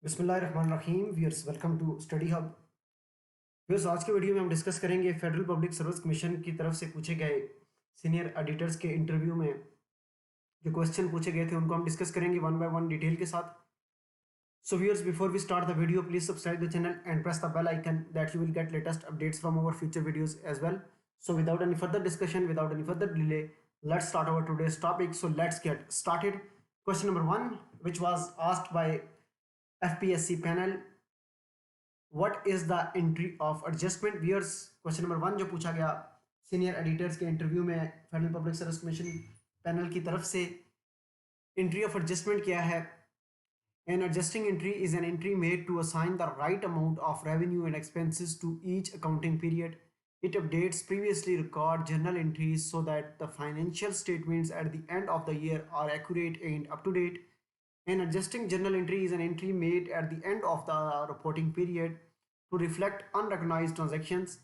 बिस्मिल्लाहिर्रहमानिर्रहीम viewers, welcome to study hub. Viewers, आज के वीडियो में हम डिस्कस करेंगे फेडरल पब्लिक सर्विस कमीशन की तरफ से पूछे गए सीनियर एडिटर्स के इंटरव्यू में जो क्वेश्चन पूछे गए थे उनको हम डिस्कस करेंगे वन बाय वन डिटेल के साथ। So viewers, before we start the video, please subscribe the channel and press the bell icon that you will get latest updates from our future videos as well. So without any further discussion, without any further delay, let's start our today's topic. So let's get started. Question number 1, which was asked by FPSC panel, what is the entry of adjustment. Viewers, question number 1 जो पूछा गया senior editors के interview में federal public service commission panel की तरफ से, entry of adjustment क्या है। An adjusting entry is an entry made to assign the right amount of revenue and expenses to each accounting period. It updates previously record journal entries so that the financial statements at the end of the year are accurate and up to date. An adjusting journal entry is an entry made at the end of the reporting period to reflect unrecognized transactions.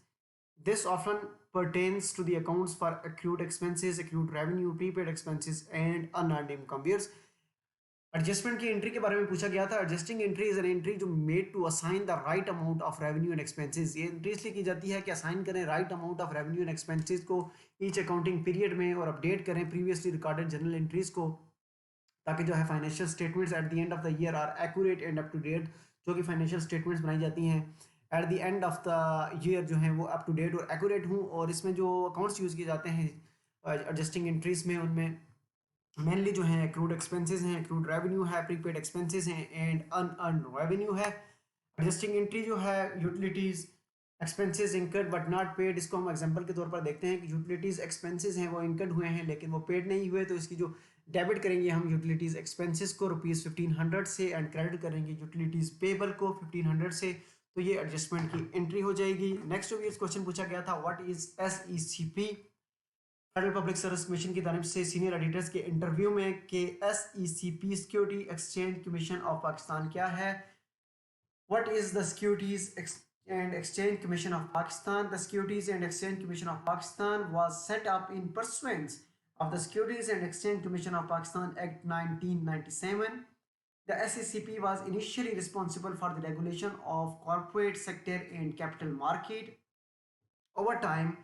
This often pertains to the accounts for accrued expenses, accrued revenue, prepaid expenses, and unearned income. Here's adjustment की entry के बारे में पूछा गया था। Adjusting entry is an entry जो made to assign the right amount of revenue and expenses. ये entry इसलिए की जाती है कि असाइन करें right amount of revenue and expenses को ईच अकाउंटिंग पीरियड में, और अपडेट करें प्रीवियसली रिकॉर्डेड जर्नल एंट्रीज को, ताकि जो है financial statements at the end of the year are accurate and up to date. जो कि फाइनेंशियल स्टेटमेंट्स बनाई जाती हैं at the end of the year जो है वो अप टू डेट और एक्यूरेट हूँ। और इसमें जो अकाउंट्स यूज़ किए जाते हैं एडजस्टिंग एंट्रीज में, उनमें मेनली जो है एक्रूड एक्सपेंसेस हैं, एक्रूड रेवेन्यू है, प्रीपेड एक्सपेंसेस हैं एंड अनअर्न्ड रेवेन्यू है। एडजस्टिंग एंट्री जो है utilities expenses incurred but not paid, इसको हम एग्जांपल के तौर पर देखते हैं कि यूटिलिटीज़ एक्सपेंसेस हैं वो इंकर्ड हुए हैं लेकिन वो पेड नहीं हुए, तो इसकी जो डेबिट करेंगे हम यूटिलिटीज़ एक्सपेंसेस को ₹1500 से एंड क्रेडिट करेंगे यूटिलिटीज़ पेबल को 1500 से। तो ये एडजस्टमेंट की एंट्री हो जाएगी। नेक्स्ट जो भी इस क्वेश्चन पूछा गया था, what is SECP। Federal public service commission की तरफ से सीनियर एडिटर्स के इंटरव्यू में कि SECP security exchange commission of Pakistan क्या है। What is the securities and Exchange Commission of Pakistan? The Securities and Exchange Commission of Pakistan was set up in pursuance of the Securities and Exchange Commission of Pakistan Act 1997. The SECP was initially responsible for the regulation of corporate sector and capital market. Over time,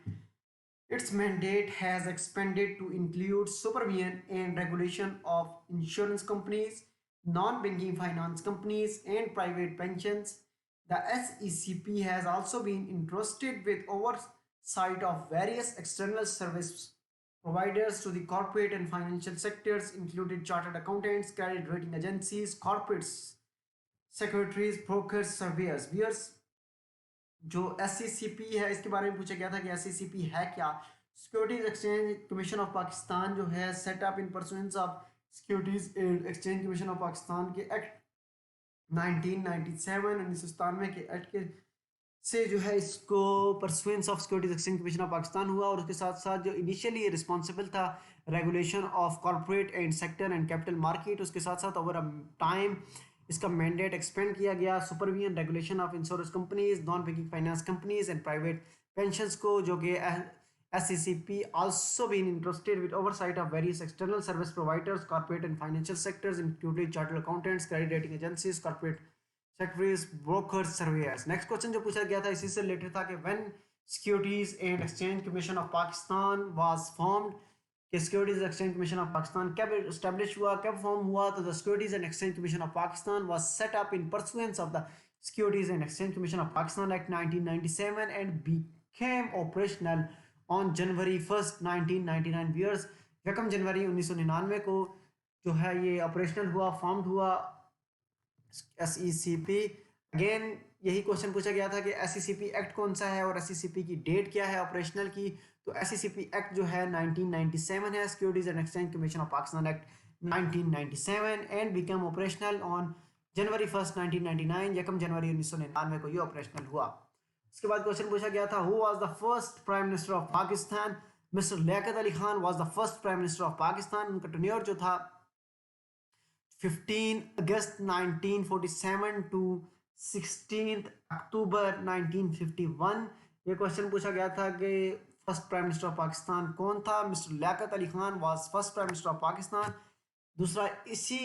its mandate has expanded to include supervision and regulation of insurance companies, non-banking finance companies, and private pensions. The SECP has also been entrusted with oversight of various external service providers to the corporate and financial sectors, including chartered accountants, credit rating agencies, corporate secretaries, brokers, surveyors. जो SECP है इसके बारे में पूछा गया था कि SECP है क्या। Securities exchange commission of Pakistan जो है setup in pursuance of securities and exchange commission of Pakistan के एक्ट 1997 के एक्ट के से जो है इसको pursuance of securities exchange commission of Pakistan हुआ। और उसके साथ साथ जो इनिशियली रिस्पॉन्सिबल था regulation of corporate and sector and capital market, उसके साथ साथ ओवर टाइम इसका मैंडेट एक्सपेंड किया गया। Supervision regulation of insurance companies, non banking finance companies and private pensions को, जो कि SECP also been entrusted with oversight of various external service providers, corporate and financial sectors, including chartered accountants, credit rating agencies, corporate secretaries, brokers, surveyors. Next question जो पूछा गया था इसी से related था कि when Securities and Exchange Commission of Pakistan was formed, कि securities exchange commission of Pakistan कब एस्टेब्लिश हुआ, कब फॉर्म हुआ। तो the securities and exchange commission of Pakistan was set up in pursuance of the securities and exchange commission of Pakistan act 1997 and became operational on January 1st 1999। Viewers, 1 जनवरी 1999 को जो है ये operational हुआ, फॉर्म्ड हुआ SECP। अगेन यही question पूछा गया था कि SECP एक्ट कौन सा है और SECP की डेट क्या है ऑपरेशनल की। तो SECP एक्ट जो है 1997 है, securities and exchange commission of Pakistan act 1997 and become operational on January 1st 1999। 1 जनवरी 1999 को ये ऑपरेशनल हुआ। इसके बाद क्वेश्चन पूछा गया था who was the first prime minister of Pakistan. Mister Liaquat Ali Khan was the first prime minister of Pakistan. उनका टेन्योर जो था 15 अगस्त 1947 टू 16 अक्टूबर 1951। ये क्वेश्चन पूछा गया था कि first prime minister of Pakistan कौन था। Mister Liaquat Ali Khan was first prime minister of Pakistan. दूसरा, इसी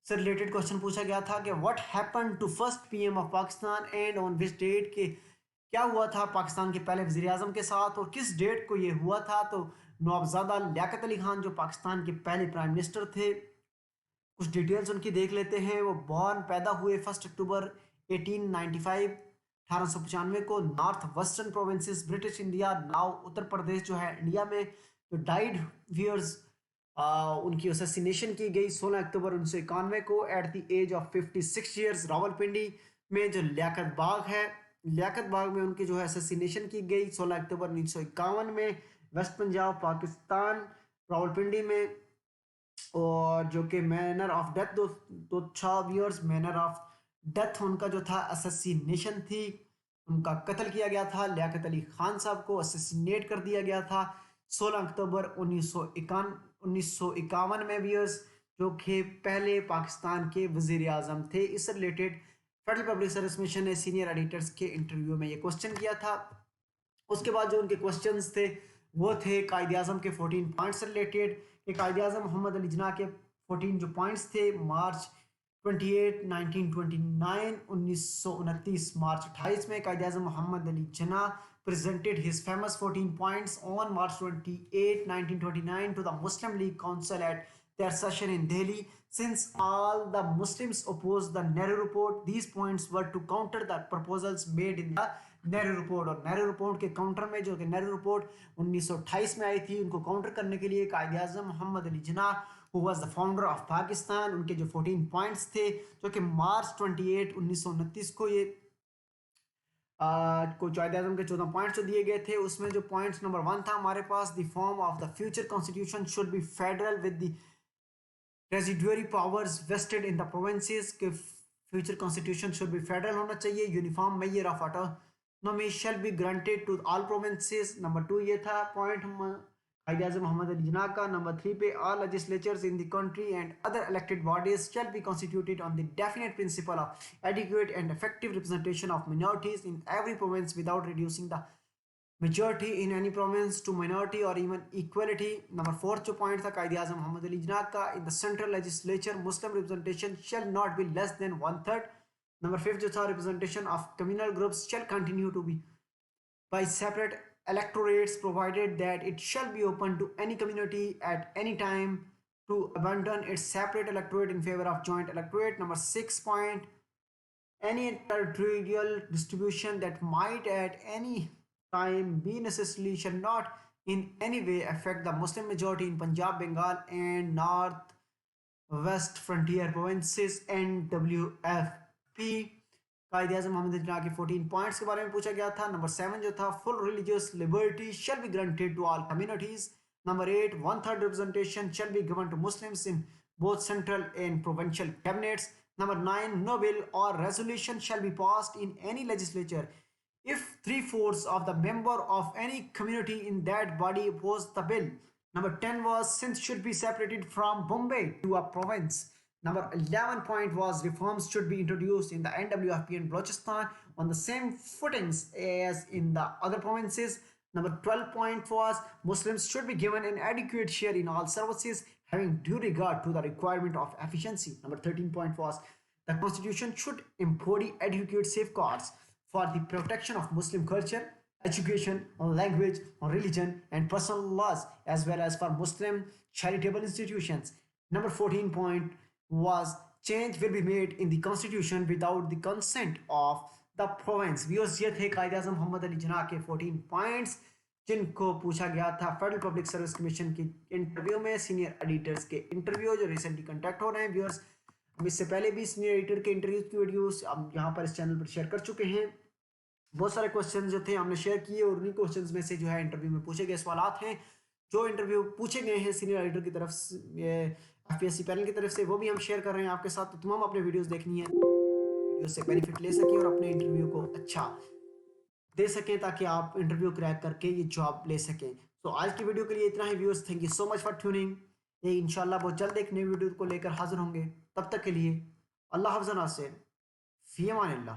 से रिलेटेड क्वेश्चन पूछा गया था कि what happen to first PM of Pakistan and on which date, के क्या हुआ था पाकिस्तान के पहले वजीर आजम के साथ और किस डेट को ये हुआ था। तो नवाबजादा लियाकत अली खान जो पाकिस्तान के पहले प्राइम मिनिस्टर थे, कुछ डिटेल्स उनकी देख लेते हैं। वो बॉर्न पैदा हुए 1 अक्टूबर 1895 1895 को, North Western Provinces British India, now Uttar Pradesh जो है इंडिया में। जो डाइड वियर्स, उनकी असैसिनेशन की गई 16 अक्टूबर 1991 को at the age of 56 years Rawalpindi में। जो लियाकत बाग है, लियाकत बाग में उनकी जो है असैसिनेशन की गई 16 अक्टूबर 1951 में, वेस्ट पंजाब पाकिस्तान, रावलपिंडी में। और जो कि मैनर ऑफ डेथ, दो 6 मैनर ऑफ डेथ उनका जो था असैसिनेशन थी, उनका कत्ल किया गया था। लियाकत अली खान साहब को असैसिनेट कर दिया गया था 16 अक्टूबर 1951 में व्यूअर्स, जो कि पहले पाकिस्तान के वजीर आजम थे। इससे related federal public service commission ने सीनियर एडिटर्स के इंटरव्यू में ये क्वेश्चन किया था। उसके बाद जो उनके क्वेश्चंस थे वो थे कायदे आजम के 14 पॉइंट्स से रिलेटेड, कि कायदे आजम मोहम्मद अली जिन्ना के 14 जो पॉइंट्स थे, मार्च 28 1929 1929 मार्च 28 में कायदे आजम मोहम्मद अली जिन्ना presented his famous 14 points on March 28 1929 to the Muslim League Council at their session in Delhi. Since all the Muslims opposed the Nehru report, these points were to counter the proposals made in the Nehru report. और Nehru report के counter में, जो कि Nehru report 1928 में आई थी, उनको counter करने के लिए Quaide Azam Mohammad Ali Jinnah who was the founder of Pakistan, उनके जो 14 पॉइंट्स थे, जो कि मार्च 28 1929 को ये को कायदे आजम के 14 पॉइंट्स जो दिए गए थे, उसमें जो पॉइंट्स नंबर 1 था हमारे पास, the form of the future constitution should be federal with the residuary powers vested in the provinces, के future constitution should be federal होना चाहिए। Uniform measure of autonomy shall be granted to all provinces, number 2 ये था point कायदे आजम मोहम्मद अली जिन्ना का। Number 3 पे all legislatures in the country and other elected bodies shall be constituted on the definite principle of adequate and effective representation of minorities in every province without reducing the majority in any province to minority or even equality. Number 4 जो point था कायदे आजम मोहम्मद अली जिन्ना का, in the central legislature Muslim representation shall not be less than 1/3. Number 5 जो था, representation of communal groups shall continue to be by separate electorates provided that it shall be open to any community at any time to abandon its separate electorate in favor of joint electorate. Number 6 point, any territorial distribution that might at any time be necessary shall not in any way affect the Muslim majority in Punjab, Bengal and North West Frontier Provinces NWFP। कायदे आजम मोहम्मद जिन्ना के 14 points के बारे में पूछा गया था। Number 7 जो था, full religious liberty shall be granted to all communities. Number 8, 1/3 representation shall be given to Muslims in both central and provincial cabinets. Number 9, no bill or resolution shall be passed in any legislature if 3/4 of the member of any community in that body oppose the bill. Number 10 was Sindh should be separated from Bombay to a province. Number 11 point was reforms should be introduced in the NWFP and Balochistan on the same footings as in the other provinces. Number 12 point was Muslims should be given an adequate share in all services having due regard to the requirement of efficiency. Number 13 point was the constitution should embody adequate safeguards for the protection of Muslim culture, education, language, religion and personal laws as well as for Muslim charitable institutions. Number 14 point was change will be made in the constitution without the consent of the province. Viewers, ये थे कायदे आजम मोहम्मद अली जिन्ना के 14 points जिनको पूछा गया था federal public service commission की interview में, सीनियर एडिटर्स के इंटरव्यू जो रिसेंटली कंडक्ट हो रहे हैं। व्यूअर्स, हम इससे पहले भी सीनियर एडिटर के इंटरव्यू की वीडियोस हम यहाँ पर इस चैनल पर शेयर कर चुके हैं। बहुत सारे क्वेश्चन जो थे हमने शेयर किए और उन्हीं क्वेश्चन में से जो है इंटरव्यू में पूछे गए सवाल हैं, जो इंटरव्यू पूछे गए हैं सीनियर एडिटर की तरफ से, FPSC पैनल की तरफ से, वो भी हम शेयर कर रहे हैं आपके साथ। तो तमाम अपने वीडियोस देखनी है, वीडियो से बेनिफिट ले सकें और अपने इंटरव्यू को अच्छा दे सकें ताकि आप इंटरव्यू क्रैक करके ये जॉब ले सकें। तो आज की वीडियो के लिए इतना ही viewers, thank you so much for tuning. ये इंशाल्लाह बहुत जल्द एक नई वीडियो को लेकर हाजिर होंगे। तब तक के लिए अल्लाह हाफ़िज़, नासिर, फ़ी अमानिल्लाह।